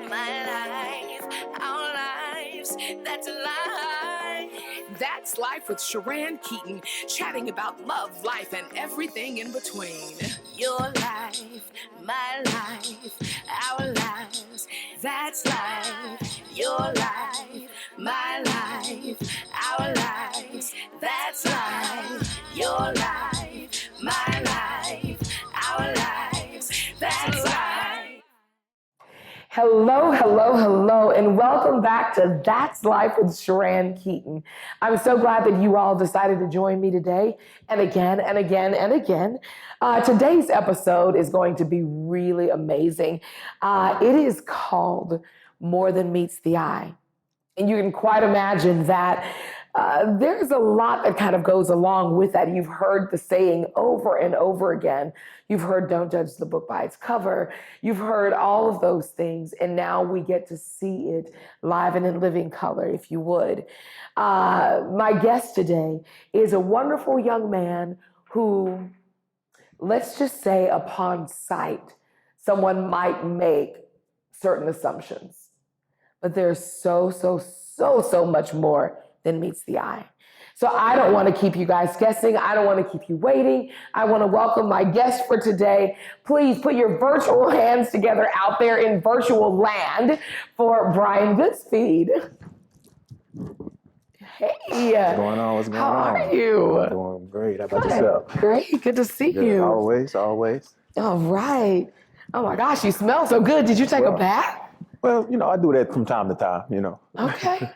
my life, our lives, that's life. That's Life with Sheran Keyton, chatting about love, life, and everything in between. Your life, my life, our lives, that's life. Your life, my life, our lives, that's life. Your life, my life, our lives, that's life. Hello, hello, hello, and welcome back to That's Life with Sheran Keyton. I'm so glad that you all decided to join me today, and again, and again, and again. Today's episode is going to be really amazing. It is called More Than Meets the Eye. And you can quite imagine that there's a lot that kind of goes along with that. You've heard the saying over and over again. You've heard don't judge the book by its cover. You've heard all of those things. And now we get to see it live and in living color, if you would. My guest today is a wonderful young man who, let's just say upon sight, someone might make certain assumptions. But there's so much more than meets the eye. So I don't want to keep you guys guessing. I don't want to keep you waiting. I want to welcome my guest for today. Please put your virtual hands together out there in virtual land for Brian Goodspeed. Hey. What's going on? What's going How on? are you? I'm doing great. How about yourself? Great. Good to see you. Always. All right. Oh my gosh, you smell so good. Did you take a bath? Well, I do that from time to time, Okay.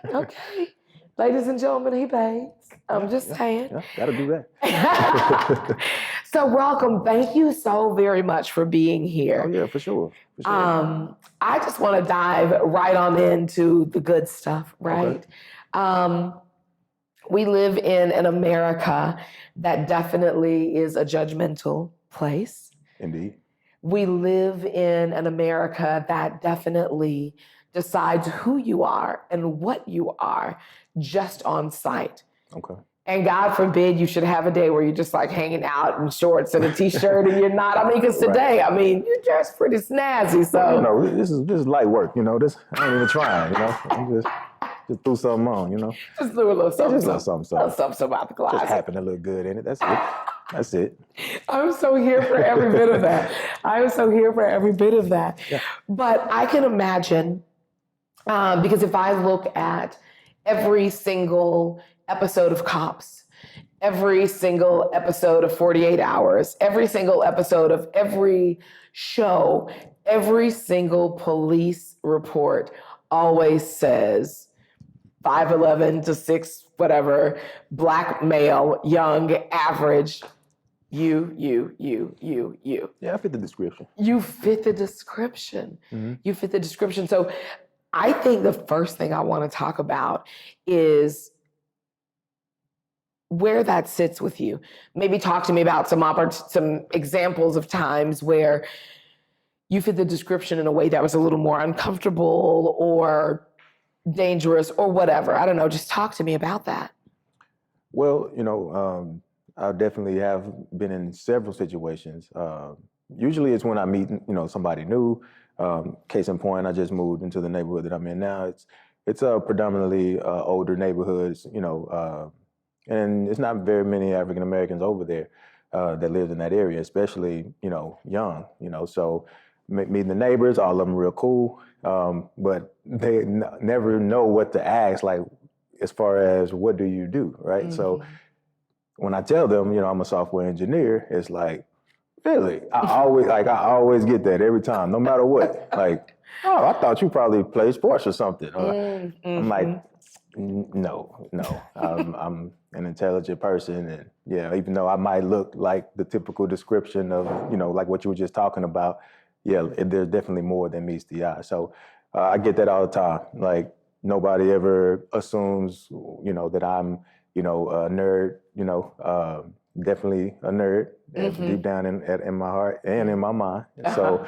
Ladies and gentlemen, he bathes. I'm just saying. Yeah, gotta do that. So welcome. Thank you so very much for being here. Oh, yeah, for sure. I just want to dive right on into the good stuff, right? Okay. We live in an America that definitely is a judgmental place. Indeed. We live in an America that definitely decides who you are and what you are just on sight. Okay. And God forbid you should have a day where you're just like hanging out in shorts and a t-shirt and you're not. I mean, because today, you're dressed pretty snazzy. So this is light work. This I ain't even trying. I'm just threw something on. Just threw a little something. Just a little something about the closet. Just happened to look good in it. That's it. That's it. I'm so here for every bit of that. Yeah. But I can imagine, because if I look at every single episode of Cops, every single episode of 48 Hours, every single episode of every show, every single police report always says 5'11" to 6 whatever, black male, young, average. You. Yeah, I fit the description. You fit the description. Mm-hmm. You fit the description. So I think the first thing I want to talk about is where that sits with you. Maybe talk to me about some examples of times where you fit the description in a way that was a little more uncomfortable or dangerous or whatever. I don't know. Just talk to me about that. Well, I definitely have been in several situations. Usually it's when I meet, somebody new. Case in point, I just moved into the neighborhood that I'm in now. It's a predominantly older neighborhoods, and it's not very many African Americans over there that lived in that area, especially, young, So meeting the neighbors, all of them real cool, but they never know what to ask, like as far as what do you do, right? Mm-hmm. So when I tell them, I'm a software engineer, it's like, really? I always get that every time, no matter what. Like, oh, I thought you probably play sports or something. Mm-hmm. I'm like, no. I'm an intelligent person, and yeah, even though I might look like the typical description of, like what you were just talking about, yeah, there's definitely more than meets the eye. So I get that all the time. Like, nobody ever assumes, that I'm, a nerd, definitely a nerd, mm-hmm. deep down in my heart and in my mind. So,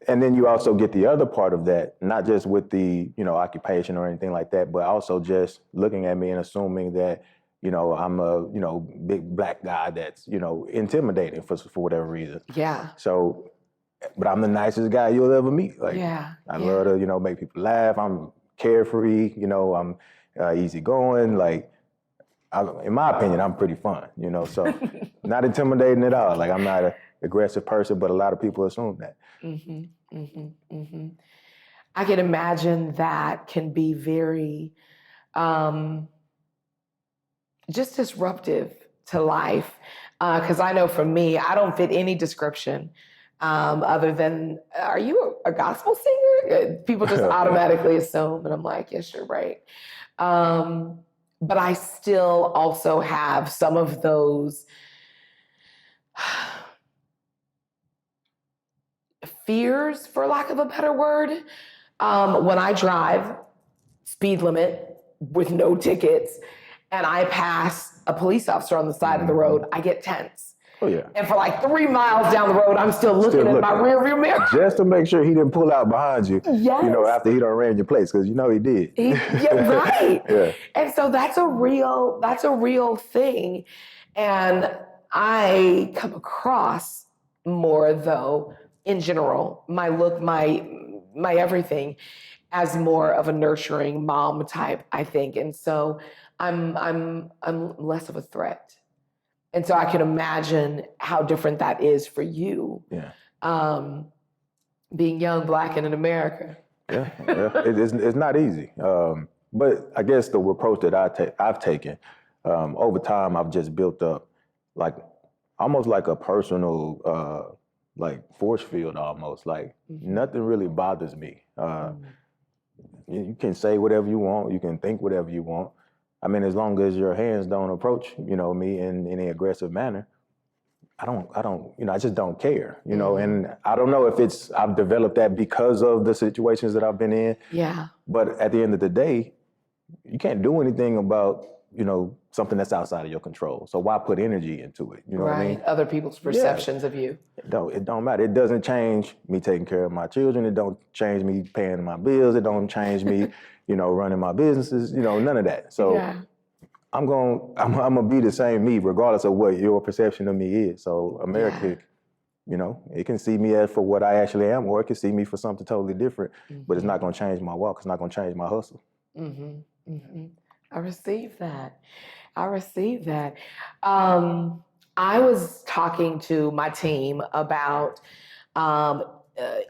and then you also get the other part of that, not just with the, occupation or anything like that, but also just looking at me and assuming that, I'm a, big black guy that's, intimidating for whatever reason. Yeah. So but I'm the nicest guy you'll ever meet. Like, I love to, make people laugh. I'm carefree, I'm easygoing. Like, in my opinion, I'm pretty fun, so not intimidating at all. Like, I'm not an aggressive person, but a lot of people assume that. I can imagine that can be very just disruptive to life. Because I know for me, I don't fit any description other than, are you a gospel singer? People just automatically assume, and I'm like, yes, you're right. But I still also have some of those fears, for lack of a better word. When I drive, speed limit with no tickets, and I pass a police officer on the side of the road, I get tense. Oh, yeah. And for like 3 miles down the road, I'm still looking at my rearview mirror. Just to make sure he didn't pull out behind you, after he done ran your place, because he did. Right. Yeah. And so that's a real thing. And I come across more, though, in general, my look, my everything, as more of a nurturing mom type, I think. And so I'm less of a threat. And so I can imagine how different that is for you. Yeah. Being young, Black, and in America. Yeah. It's not easy. But I guess the approach that I've taken, over time, I've just built up almost like a personal force field almost. Like nothing really bothers me. You can say whatever you want. You can think whatever you want. I mean, as long as your hands don't approach, me in any aggressive manner, I just don't care, and I don't know if I've developed that because of the situations that I've been in. Yeah. But at the end of the day, you can't do anything about, something that's outside of your control. So why put energy into it? You know what I mean? Other people's perceptions of you. It don't matter. It doesn't change me taking care of my children. It don't change me paying my bills. It don't change me, running my businesses, none of that. So I'm gonna be the same me regardless of what your perception of me is. So America, it can see me as for what I actually am, or it can see me for something totally different, but it's not gonna change my walk. It's not gonna change my hustle. I received that. I was talking to my team about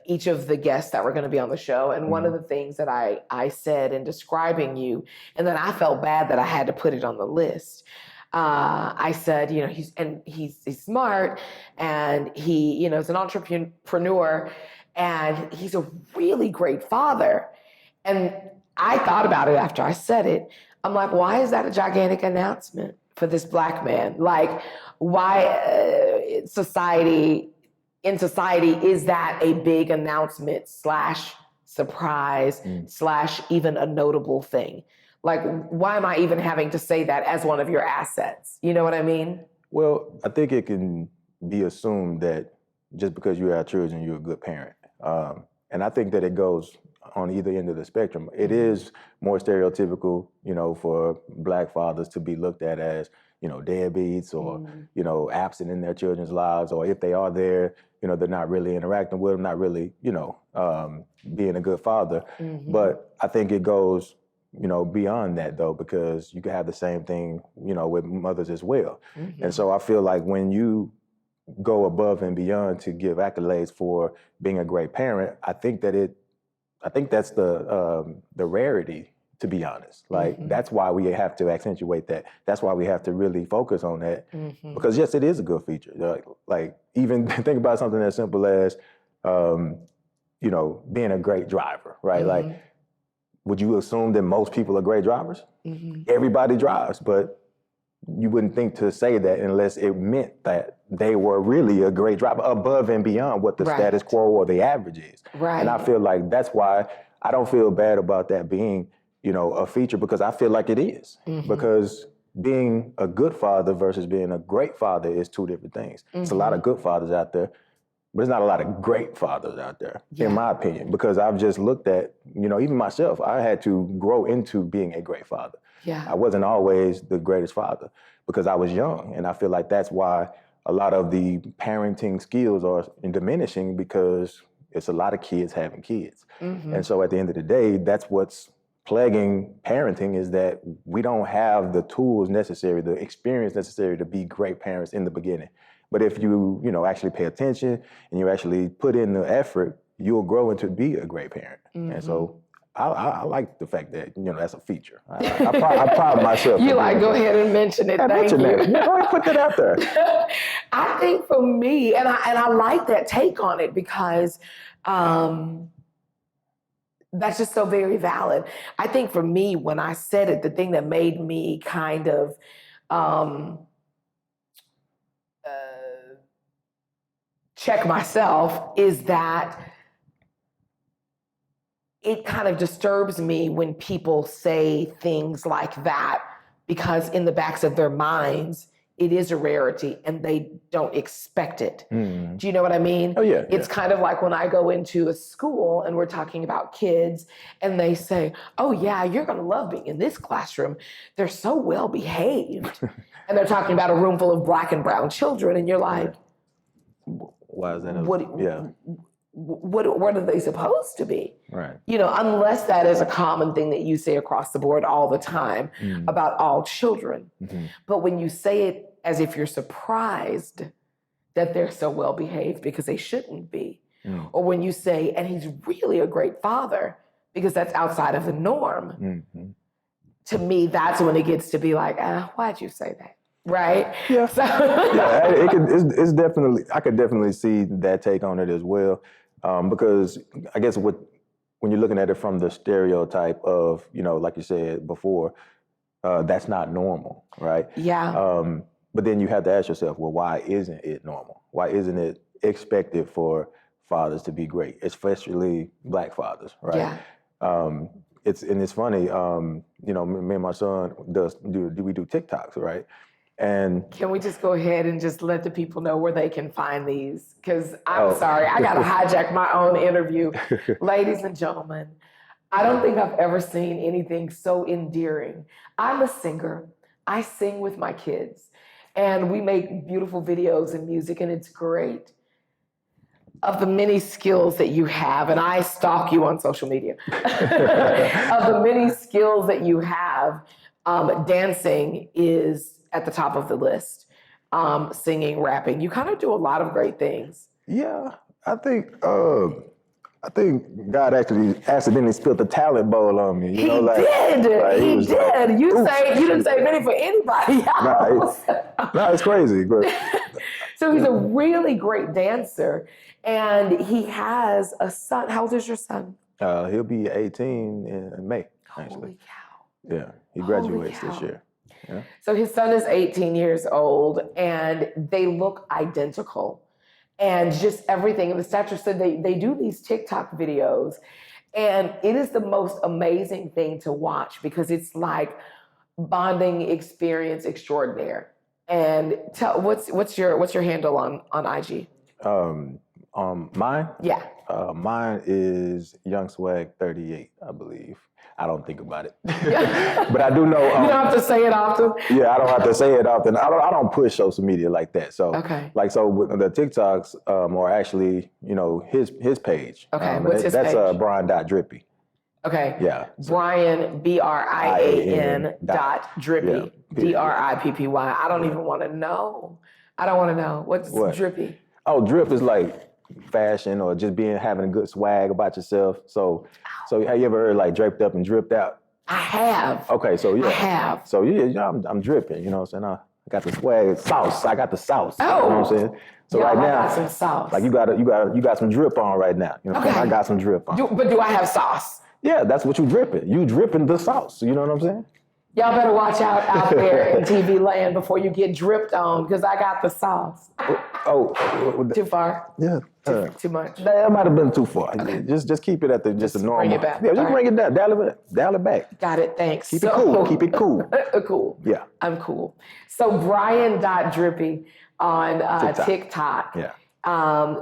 each of the guests that were going to be on the show. And one of the things that I said in describing you, and then I felt bad that I had to put it on the list. I said, he's smart, and he, is an entrepreneur, and he's a really great father. And I thought about it after I said it. I'm like, why is that a gigantic announcement for this Black man? Like, why in society, is that a big announcement / surprise / even a notable thing? Like, why am I even having to say that as one of your assets? You know what I mean? Well, I think it can be assumed that just because you have children, you're a good parent. And I think that it goes on either end of the spectrum. It is more stereotypical, for Black fathers to be looked at as, deadbeats or, absent in their children's lives, or if they are there, they're not really interacting with them, not really, being a good father. But I think it goes, beyond that though, because you can have the same thing, with mothers as well. And so I feel like when you go above and beyond to give accolades for being a great parent, I think that's the rarity, to be honest. Like, that's why we have to accentuate that. That's why we have to really focus on that. Because yes, it is a good feature. Like even think about something as simple as, being a great driver, right? Like, would you assume that most people are great drivers? Everybody drives, but you wouldn't think to say that unless it meant that they were really a great driver above and beyond what the status quo or the average is. And I feel like that's why I don't feel bad about that being, a feature, because I feel like it is. Because being a good father versus being a great father is two different things. There's a lot of good fathers out there, but there's not a lot of great fathers out there, in my opinion, because I've just looked at, even myself, I had to grow into being a great father. I wasn't always the greatest father because I was young. And I feel like that's why a lot of the parenting skills are diminishing because it's a lot of kids having kids. And so at the end of the day, that's what's plaguing parenting, is that we don't have the tools necessary, the experience necessary to be great parents in the beginning. But if you actually pay attention and you actually put in the effort, you'll grow into be a great parent. And so I like the fact that, that's a feature. I pride myself. You like, go ahead and mention it. Thank you. Go ahead and put that out there. I think for me, and I like that take on it because that's just so very valid. I think for me, when I said it, the thing that made me kind of check myself is that it kind of disturbs me when people say things like that, because in the backs of their minds, it is a rarity and they don't expect it. Do you know what I mean? Oh, yeah. It's kind of like when I go into a school and we're talking about kids and they say, oh yeah, you're gonna love being in this classroom. They're so well behaved. And they're talking about a room full of black and brown children and you're like, why is that? What are they supposed to be? Right. Unless that is a common thing that you say across the board all the time about all children. But when you say it as if you're surprised that they're so well behaved because they shouldn't be, or when you say, and he's really a great father because that's outside of the norm, to me, that's when it gets to be like, why'd you say that? Right? Yeah. It's definitely, I could definitely see that take on it as well. Because I guess when you're looking at it from the stereotype of, like you said before, that's not normal, right? Yeah. But then you have to ask yourself, well, why isn't it normal? Why isn't it expected for fathers to be great, especially Black fathers, right? Yeah. It's funny, me and my son we do TikToks, right? And can we just go ahead and just let the people know where they can find these? Because I'm sorry, I got to hijack my own interview. Ladies and gentlemen, I don't think I've ever seen anything so endearing. I'm a singer. I sing with my kids. And we make beautiful videos and music, and it's great. Of the many skills that you have, and I stalk you on social media, of the many skills that you have, dancing is at the top of the list. Singing, rapping, you kind of do a lot of great things. Yeah, I think God actually accidentally spilled the talent bowl on me. He did. You didn't say many for anybody else. It's crazy. But so he's a really great dancer, and he has a son. How old is your son? He'll be 18 in May. Actually. Holy cow! Yeah, he graduates this year. Yeah. So his son is 18 years old, and they look identical. And just everything. And the stature said they do these TikTok videos, and it is the most amazing thing to watch because it's like bonding experience extraordinaire. And what's your handle on IG? Mine? Yeah. Mine is YoungSwag38, I believe. I don't think about it, but I do know. You don't have to say it often. Yeah, I don't have to say it often. I don't push social media like that. So, with the TikToks are actually, his page. Okay, what's his page? That's Brian.Drippy. Okay. Yeah. Brian BRIAN .Drippy DRIPPY. I don't even want to know. I don't want to know what's Drippy. Oh, drip is like fashion or just having a good swag about yourself. So have you ever heard like draped up and dripped out? I have. Okay, so yeah. I have. So yeah, I'm dripping, you know what I'm saying? I got the swag, sauce. I got the sauce. Oh. You know what I'm saying? So right now, I got some sauce. Like you got some drip on right now. You know what I'm saying? I got some drip on. But do I have sauce? Yeah, that's what you dripping. You dripping the sauce. You know what I'm saying? Y'all better watch out there in TV land before you get dripped on, because I got the sauce. Too far? Yeah. Too much? That might have been too far. Okay. Just keep it at the a normal. Bring it back. Yeah, just bring it down. Dial it back. Got it. Thanks. Keep it cool. Keep it cool. Cool. Yeah. I'm cool. So Brian.Drippy on TikTok. Yeah.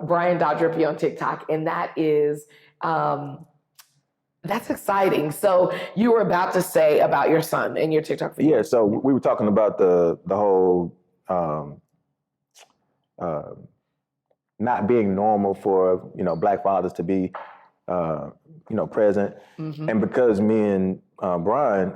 Brian.Drippy on TikTok. And that is... that's exciting. So you were about to say about your son and your TikTok video. Yeah, so we were talking about the whole not being normal for, Black fathers to be, present. Mm-hmm. And because me and Brian,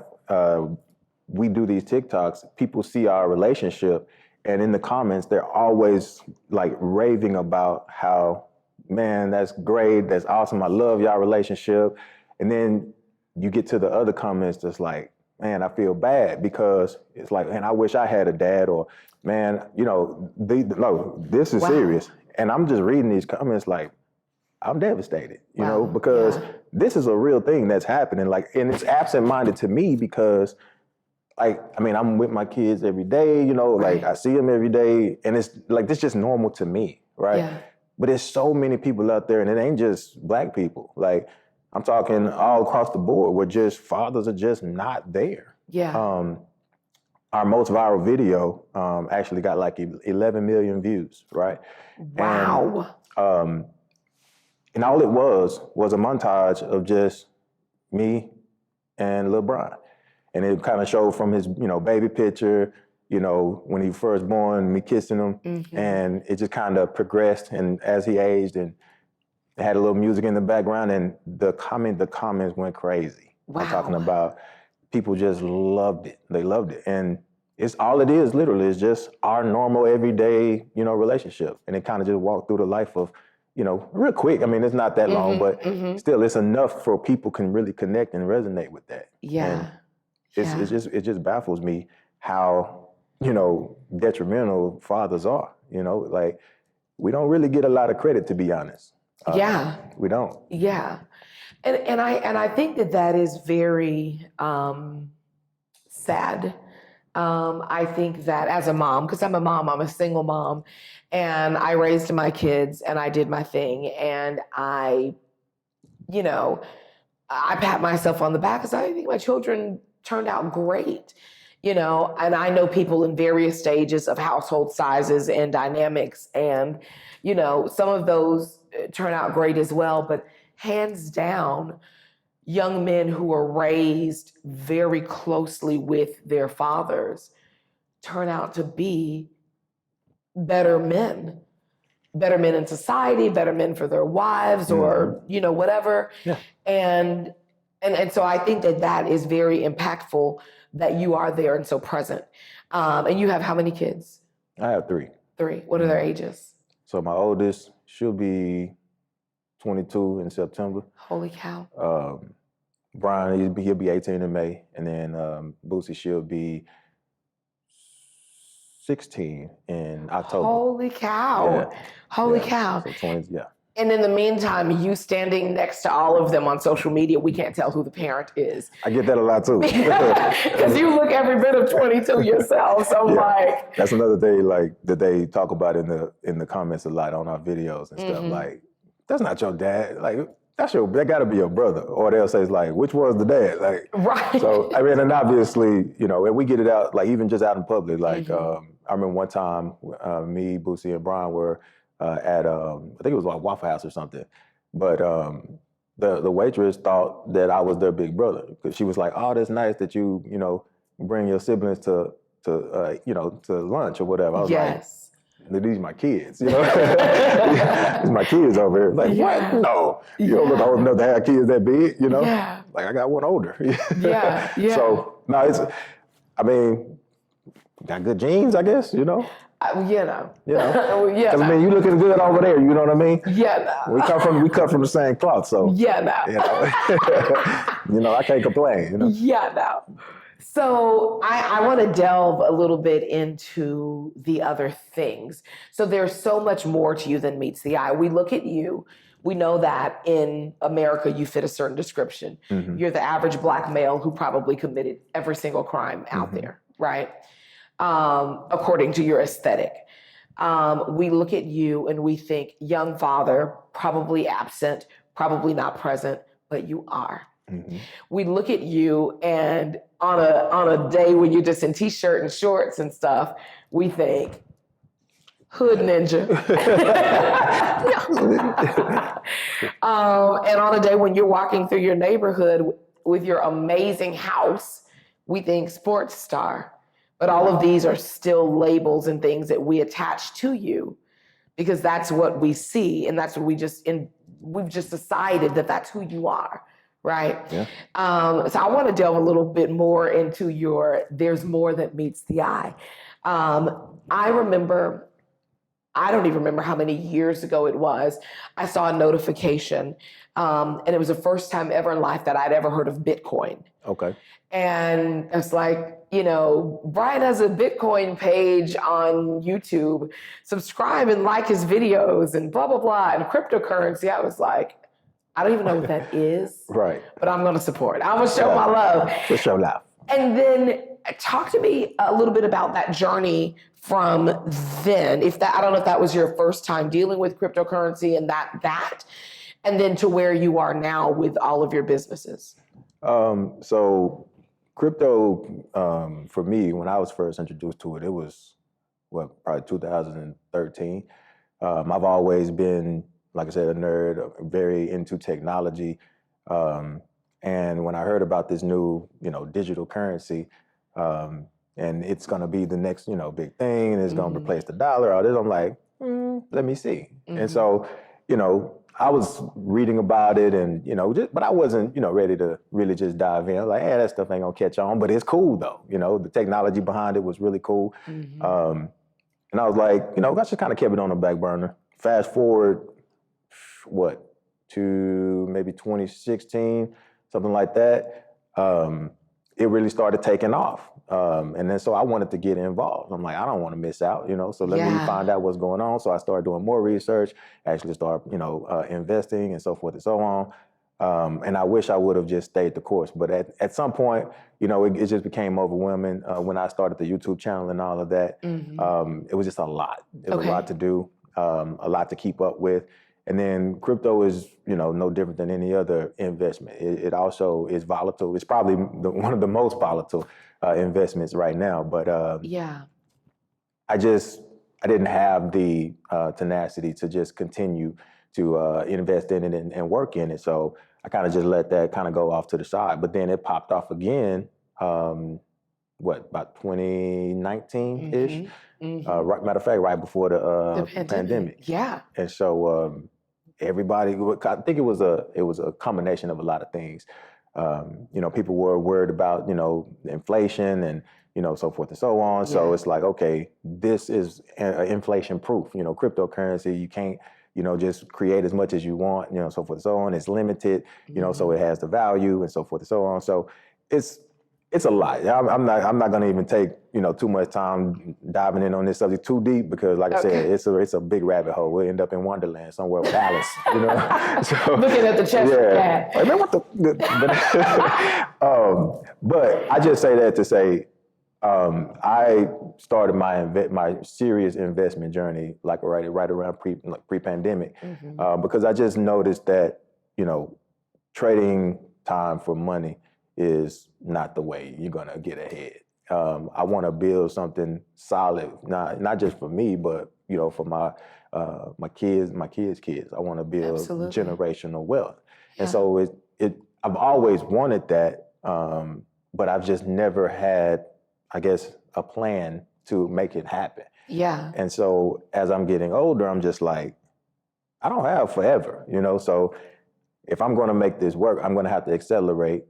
we do these TikToks, people see our relationship, and in the comments, they're always like raving about how, man, that's great, that's awesome, I love y'all relationship. And then you get to the other comments that's like, man, I feel bad because it's like, man, I wish I had a dad, or man, no, this is serious. And I'm just reading these comments like, I'm devastated, because this is a real thing that's happening. Like, and it's absent-minded to me because, like, I mean, I'm with my kids every day, like I see them every day, and it's like, this just normal to me, right? Yeah. But there's so many people out there, and it ain't just Black people. Like, I'm talking all across the board where just fathers are just not there. Yeah. Our most viral video actually got like 11 million views, right? Wow. And all it was a montage of just me and Lil Brian. And it kind of showed from his, baby picture, when he first born, me kissing him. Mm-hmm. And it just kind of progressed. And as he aged, and it had a little music in the background, and the comments went crazy. Wow. I'm talking about people just loved it. They loved it. And it's all it is, literally, is just our normal everyday, relationship. And it kind of just walked through the life of, real quick. I mean, it's not that long, but still, it's enough for people can really connect and resonate with that. Yeah. And it just baffles me how, detrimental fathers are. Like, we don't really get a lot of credit, to be honest. We don't. Yeah. And I think that is very sad. I think that as a mom, because I'm a mom, I'm a single mom, and I raised my kids and I did my thing, and I pat myself on the back because I think my children turned out great, and I know people in various stages of household sizes and dynamics, and, some of those turn out great as well, but hands down, young men who are raised very closely with their fathers turn out to be better men in society, better men for their wives, or, whatever. Yeah. And so I think that is very impactful that you are there and so present. And you have how many kids? I have 3. 3. What are their ages? So my oldest, she'll be 22 in September. Holy cow. Brian, he'll be 18 in May. And then Boosie, she'll be 16 in October. Holy cow. Yeah. Holy cow. So 20, yeah. And in the meantime, you standing next to all of them on social media, we can't tell who the parent is. I get that a lot too. Because you look every bit of 22 yourself. So like, that's another thing like that they talk about in the comments a lot on our videos and stuff. Like, that's not your dad. Like, that gotta be your brother. Or they'll say, it's like, which one's the dad? Like, right. So, I mean, and obviously, and we get it out, like, even just out in public. Like, I remember one time, me, Boosie, and Brian were at, I think it was like Waffle House or something. But the waitress thought that I was their big brother. Because she was like, oh, that's nice that you bring your siblings to lunch or whatever. I was like, these are my kids, These are my kids over here. Like, what? No. You don't look old enough to have kids that big, Yeah. Like, I got one older. Yeah. So, no, got good genes, I guess, Yeah. Because, I mean, you looking good over there, you know what I mean? Yeah. We cut from the same cloth, so. I can't complain, Yeah. So I want to delve a little bit into the other things. So there's so much more to you than meets the eye. We look at you. We know that in America, you fit a certain description. You're the average Black male who probably committed every single crime out there, right? According to your aesthetic. We look at you and we think young father, probably absent, probably not present, but you are. We look at you and on a day when you're just in t-shirt and shorts and stuff, we think hood ninja. And on a day when you're walking through your neighborhood with your amazing house, we think sports star. But all of these are still labels and things that we attach to you. because that's what we see, and that's what we've just decided that that's who you are, right? Yeah. So I want to delve a little bit more into there's more that meets the eye. I remember, I don't even remember how many years ago it was, I saw a notification, and it was the first time ever in life that I'd ever heard of Bitcoin. Okay. And it's like, Brian has a Bitcoin page on YouTube. Subscribe and like his videos and blah, blah, blah. And cryptocurrency. I was like, I don't even know what that is. Right. But I'm going to support. I'm going to show my love. To show love. And then talk to me a little bit about that journey from then. I don't know if that was your first time dealing with cryptocurrency and and then to where you are now with all of your businesses. So crypto, for me, when I was first introduced to it, it was, probably 2013. I've always been, like I said, a nerd, very into technology. And when I heard about this new, digital currency, and it's going to be the next, big thing, and it's going to replace the dollar, all this, I'm like, let me see. And so, I was reading about it and, but I wasn't, ready to really just dive in. I was like, hey, that stuff ain't gonna catch on, but it's cool though. The technology behind it was really cool. And I was like, I just kind of kept it on the back burner. Fast forward, to maybe 2016, something like that. It really started taking off. And then so I wanted to get involved. I'm like, I don't want to miss out, so let me find out what's going on. So I started doing more research, actually start, investing and so forth and so on. And I wish I would have just stayed the course. But at some point, it just became overwhelming when I started the YouTube channel and all of that. It was just a lot. It was a lot to do, a lot to keep up with. And then crypto is, no different than any other investment. It also is volatile. It's probably one of the most volatile investments right now. But I didn't have the tenacity to just continue to invest in it and work in it. So I kind of just let that kind of go off to the side. But then it popped off again, about 2019-ish? Matter of fact, right before the pandemic. Yeah. And so everybody, I think it was a combination of a lot of things. People were worried about, inflation and, so forth and so on. So it's like, okay, this is inflation proof, cryptocurrency. You can't, just create as much as you want, so forth and so on. It's limited, so it has the value and so forth and so on. So it's a lot. I'm not going to even take, too much time diving in on this subject too deep because, like I said, it's a big rabbit hole. We'll end up in Wonderland somewhere with Alice, So, looking at the chest cat. Like, man, what but I just say that to say, I started my serious investment journey like right around pre-pandemic, because I just noticed that, trading time for money is not the way you're gonna get ahead. I want to build something solid, not just for me, but for my kids' kids. I want to build generational wealth, and so I've always wanted that, but I've just never had, I guess, a plan to make it happen. Yeah. And so as I'm getting older, I'm just like, I don't have forever, So if I'm going to make this work, I'm going to have to accelerate,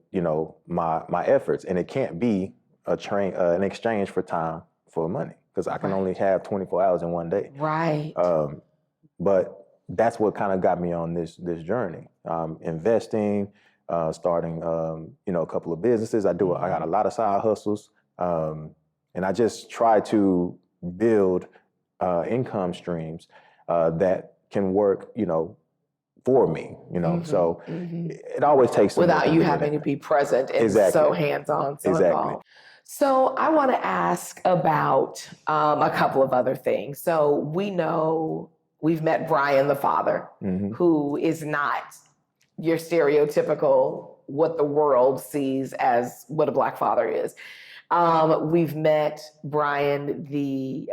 my efforts, and it can't be an exchange for time for money because I can only have 24 hours in one day. Right. But that's what kind of got me on this journey. Investing, starting, a couple of businesses. I got a lot of side hustles, and I just try to build income streams that can work, for me, So it always takes without you having to be present and so hands-on, so involved. So I want to ask about a couple of other things. So we know we've met Brian the father, who is not your stereotypical what the world sees as what a Black father is. We've met Brian the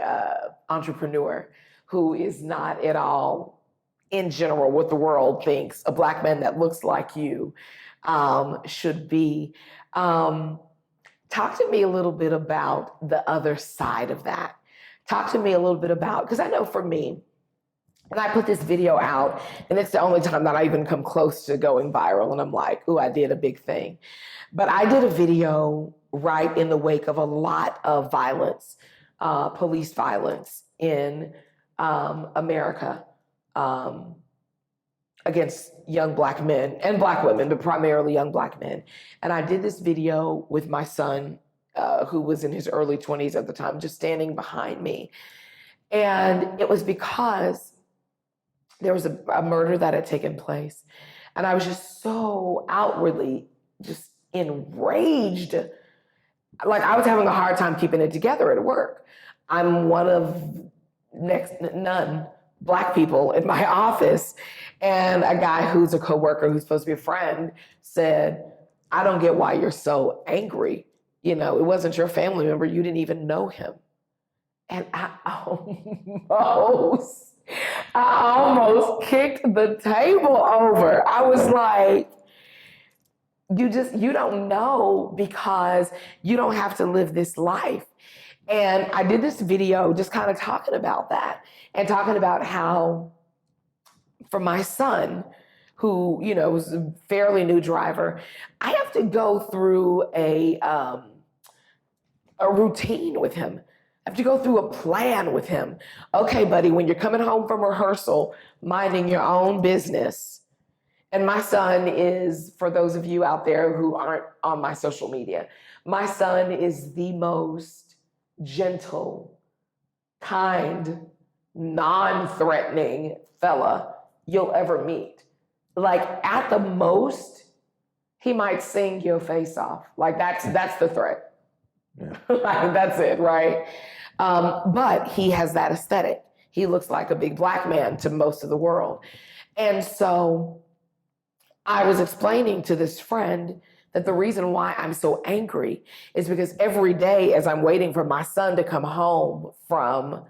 entrepreneur, who is not at all in general what the world thinks a Black man that looks like you should be. Talk to me a little bit about the other side of that. Talk to me a little bit about, because I know for me, And I put this video out, and it's the only time that I even come close to going viral. And I'm like, ooh, I did a big thing. But I did a video right in the wake of a lot of violence, police violence in America against young Black men and Black women, but primarily young Black men. And I did this video with my son, who was in his early 20s at the time, just standing behind me. And it was because there was a murder that had taken place. And I was just so outwardly just enraged. Like, I was having a hard time keeping it together at work. I'm one of none Black people in my office. And a guy who's a coworker, who's supposed to be a friend, said, I don't get why you're so angry. You know, it wasn't your family member. You didn't even know him. And I almost kicked the table over. I was like, you don't know, because you don't have to live this life. And I did this video just kind of talking about that, and talking about how, for my son, who, you know, was a fairly new driver, I have to go through a routine with him. I have to go through a plan with him. Okay, buddy, when you're coming home from rehearsal, minding your own business. And my son is, for those of you out there who aren't on my social media, my son is the most gentle, kind, non-threatening fella you'll ever meet. Like, at the most, he might sing your face off. Like, that's the threat. Yeah. Like, that's it, right? But he has that aesthetic. He looks like a big Black man to most of the world. And so I was explaining to this friend that the reason why I'm so angry is because every day, as I'm waiting for my son to come home from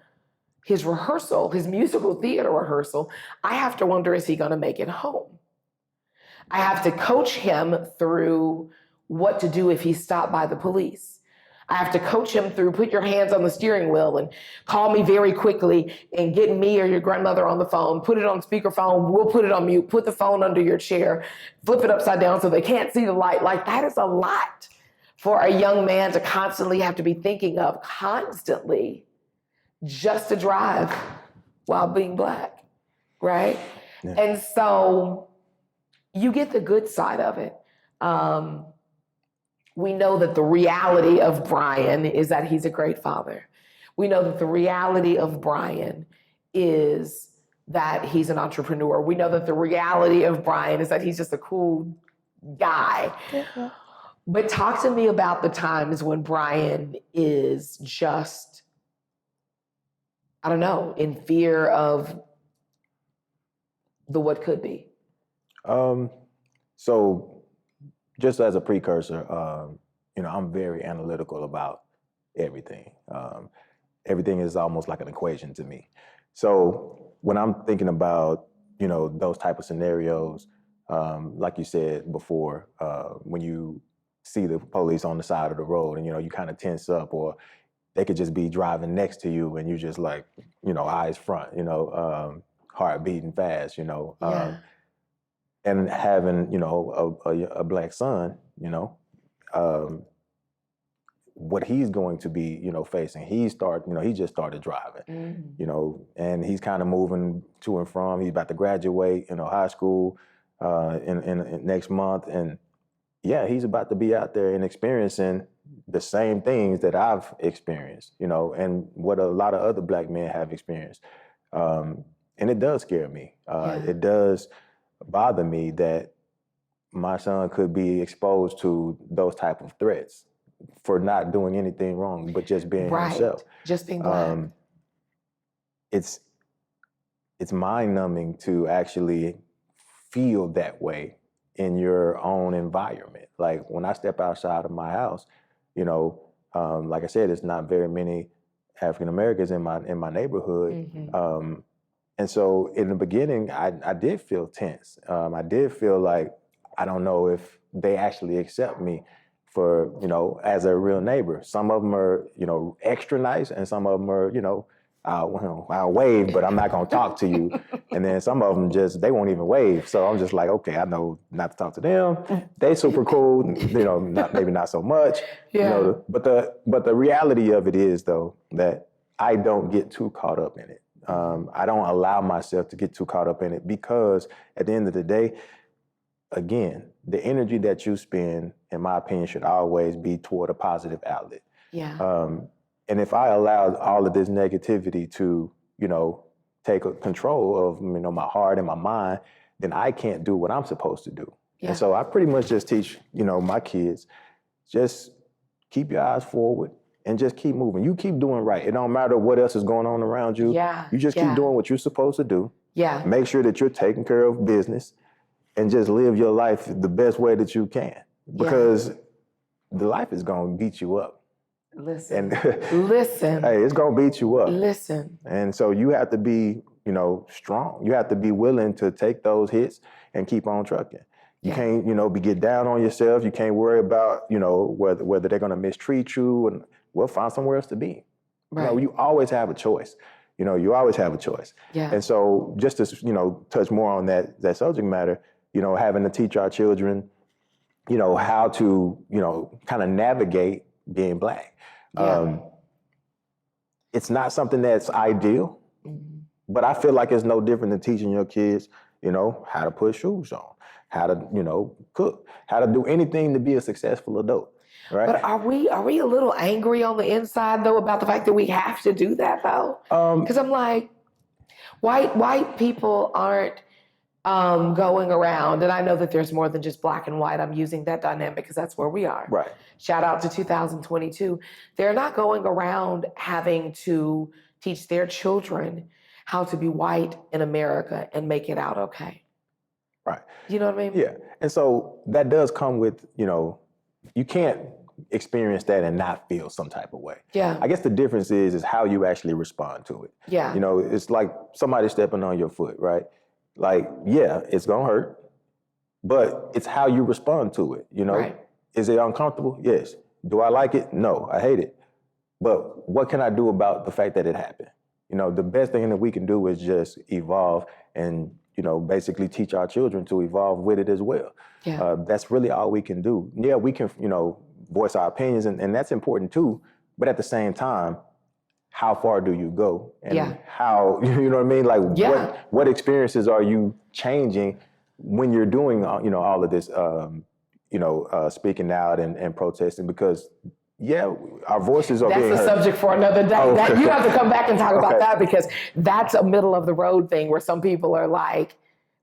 his rehearsal, his musical theater rehearsal, I have to wonder, is he gonna make it home? I have to coach him through what to do if he's stopped by the police. I have to coach him through, put your hands on the steering wheel and call me very quickly and get me or your grandmother on the phone, put it on speakerphone, we'll put it on mute, put the phone under your chair, flip it upside down so they can't see the light. Like, that is a lot for a young man to constantly have to be thinking of, constantly, just to drive while being Black, right? Yeah. And so you get the good side of it. We know that the reality of Brian is that he's a great father. We know that the reality of Brian is that he's an entrepreneur. We know that the reality of Brian is that he's just a cool guy. Yeah. But talk to me about the times when Brian is just, I don't know, in fear of the what could be. So just as a precursor, you know, I'm very analytical about everything. Everything is almost like an equation to me. So when I'm thinking about, you know, those type of scenarios, like you said before, when you see the police on the side of the road and, you know, you kind of tense up, or they could just be driving next to you and you just like, you know, eyes front, you know, heart beating fast, you know. Yeah. And having, you know, a Black son, you know, what he's going to be, you know, facing. He just started driving, you know, and he's kind of moving to and from. He's about to graduate, you know, high school in next month, and yeah, he's about to be out there and experiencing the same things that I've experienced, you know, and what a lot of other Black men have experienced, and it does scare me. It does bother me that my son could be exposed to those type of threats for not doing anything wrong, but just being himself. Just being Black. It's mind-numbing to actually feel that way in your own environment. Like, when I step outside of my house, you know, like I said, there's not very many African Americans in my neighborhood. Mm-hmm. And so in the beginning, I did feel tense. I did feel like, I don't know if they actually accept me for, you know, as a real neighbor. Some of them are, you know, extra nice, and some of them are, you know, I'll wave, but I'm not gonna talk to you. And then some of them they won't even wave. So I'm just like, okay, I know not to talk to them. They super cool, maybe not so much. Yeah. But the reality of it is though, that I don't get too caught up in it. I don't allow myself to get too caught up in it because at the end of the day, again, the energy that you spend, in my opinion, should always be toward a positive outlet. Yeah. And if I allow all of this negativity to, take control of, my heart and my mind, then I can't do what I'm supposed to do. Yeah. And so I pretty much just teach, my kids, just keep your eyes forward and just keep moving. You keep doing right. It don't matter what else is going on around you. Yeah. You just keep doing what you're supposed to do. Yeah. Make sure that you're taking care of business and just live your life the best way that you can. Because the life is going to beat you up. Listen. And Listen. Hey, it's going to beat you up. Listen. And so you have to be, strong. You have to be willing to take those hits and keep on trucking. You can't, get down on yourself. You can't worry about, whether they're going to mistreat you, and find somewhere else to be. Right. You always have a choice. You always have a choice. Yeah. And so just to, touch more on that subject matter, having to teach our children, how to, kind of navigate being Black. Yeah. It's not something that's ideal, but I feel like it's no different than teaching your kids, how to put shoes on, how to, cook, how to do anything to be a successful adult, right? But are we a little angry on the inside though about the fact that we have to do that though? Because I'm like, white people aren't going around, and I know that there's more than just Black and white. I'm using that dynamic because that's where we are. Right. Shout out to 2022. They're not going around having to teach their children how to be white in America and make it out okay. Right. You know what I mean? Yeah. And so that does come with, you can't experience that and not feel some type of way. Yeah. I guess the difference is how you actually respond to it. Yeah. It's like somebody stepping on your foot, right? Like, yeah, it's gonna hurt, but it's how you respond to it, Right. Is it uncomfortable? Yes. Do I like it? No, I hate it. But what can I do about the fact that it happened? The best thing that we can do is just evolve and, basically teach our children to evolve with it as well. Yeah. That's really all we can do. Yeah, we can, voice our opinions and that's important too. But at the same time, how far do you go? And how, you know what I mean? Like what experiences are you changing when you're doing, all of this, speaking out and protesting? Because our voices are being heard. That's a subject for another day. Oh, okay. You have to come back and talk about that because that's a middle of the road thing where some people are like,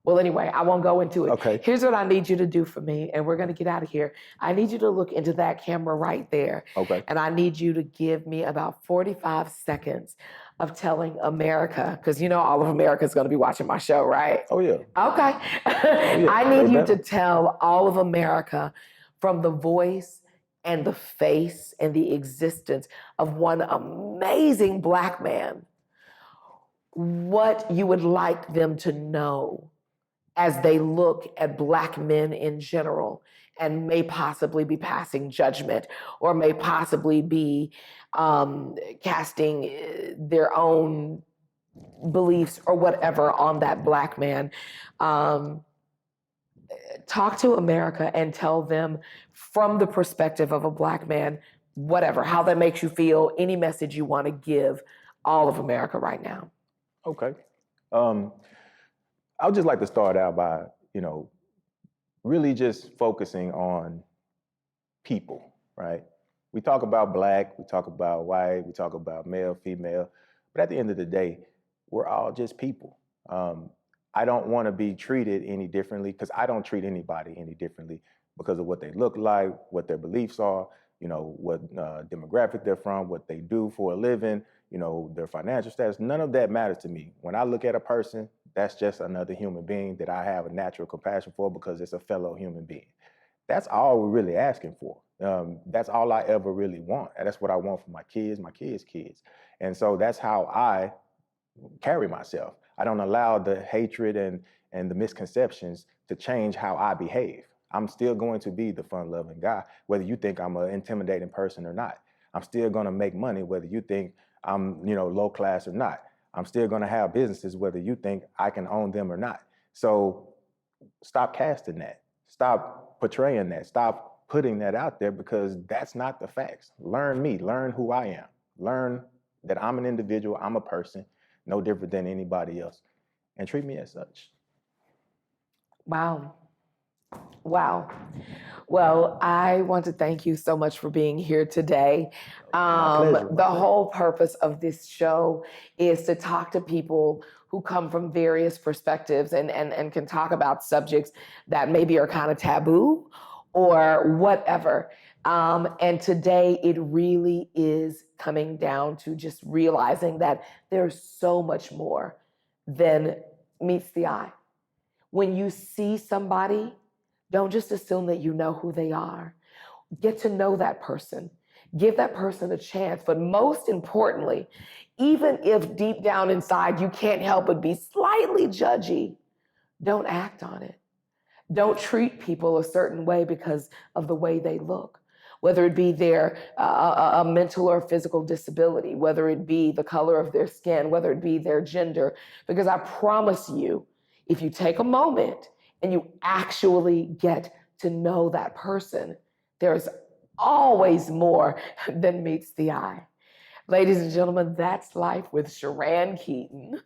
well, anyway, I won't go into it. Okay. Here's what I need you to do for me, and we're going to get out of here. I need you to look into that camera right there. Okay. And I need you to give me about 45 seconds of telling America, because all of America is going to be watching my show, right? Oh, yeah. Okay. Oh, yeah. I need you to tell all of America from the voice and the face and the existence of one amazing Black man what you would like them to know as they look at Black men in general and may possibly be passing judgment or may possibly be casting their own beliefs or whatever on that Black man. Talk to America and tell them from the perspective of a Black man, whatever, how that makes you feel, any message you want to give all of America right now. Okay. I would just like to start out by, really just focusing on people, right? We talk about Black, we talk about white, we talk about male, female, but at the end of the day, we're all just people. I don't want to be treated any differently because I don't treat anybody any differently because of what they look like, what their beliefs are, what demographic they're from, what they do for a living, their financial status. None of that matters to me. When I look at a person, that's just another human being that I have a natural compassion for because it's a fellow human being. That's all we're really asking for. That's all I ever really want. And that's what I want for my kids' kids. And so that's how I carry myself. I don't allow the hatred and the misconceptions to change how I behave. I'm still going to be the fun-loving guy, whether you think I'm an intimidating person or not. I'm still going to make money, whether you think I'm, low class or not. I'm still going to have businesses whether you think I can own them or not. So stop casting that. Stop portraying that. Stop putting that out there, because that's not the facts. Learn me. Learn who I am. Learn that I'm an individual. I'm a person, no different than anybody else, and treat me as such. Wow. Wow. Well, I want to thank you so much for being here today. My pleasure. The whole purpose of this show is to talk to people who come from various perspectives and can talk about subjects that maybe are kind of taboo or whatever. And today it really is coming down to just realizing that there's so much more than meets the eye. When you see somebody, don't just assume that you know who they are. Get to know that person. Give that person a chance. But most importantly, even if deep down inside you can't help but be slightly judgy, don't act on it. Don't treat people a certain way because of the way they look, whether it be their a mental or physical disability, whether it be the color of their skin, whether it be their gender. Because I promise you, if you take a moment and you actually get to know that person, there's always more than meets the eye. Ladies and gentlemen, that's life with Sheran Keyton.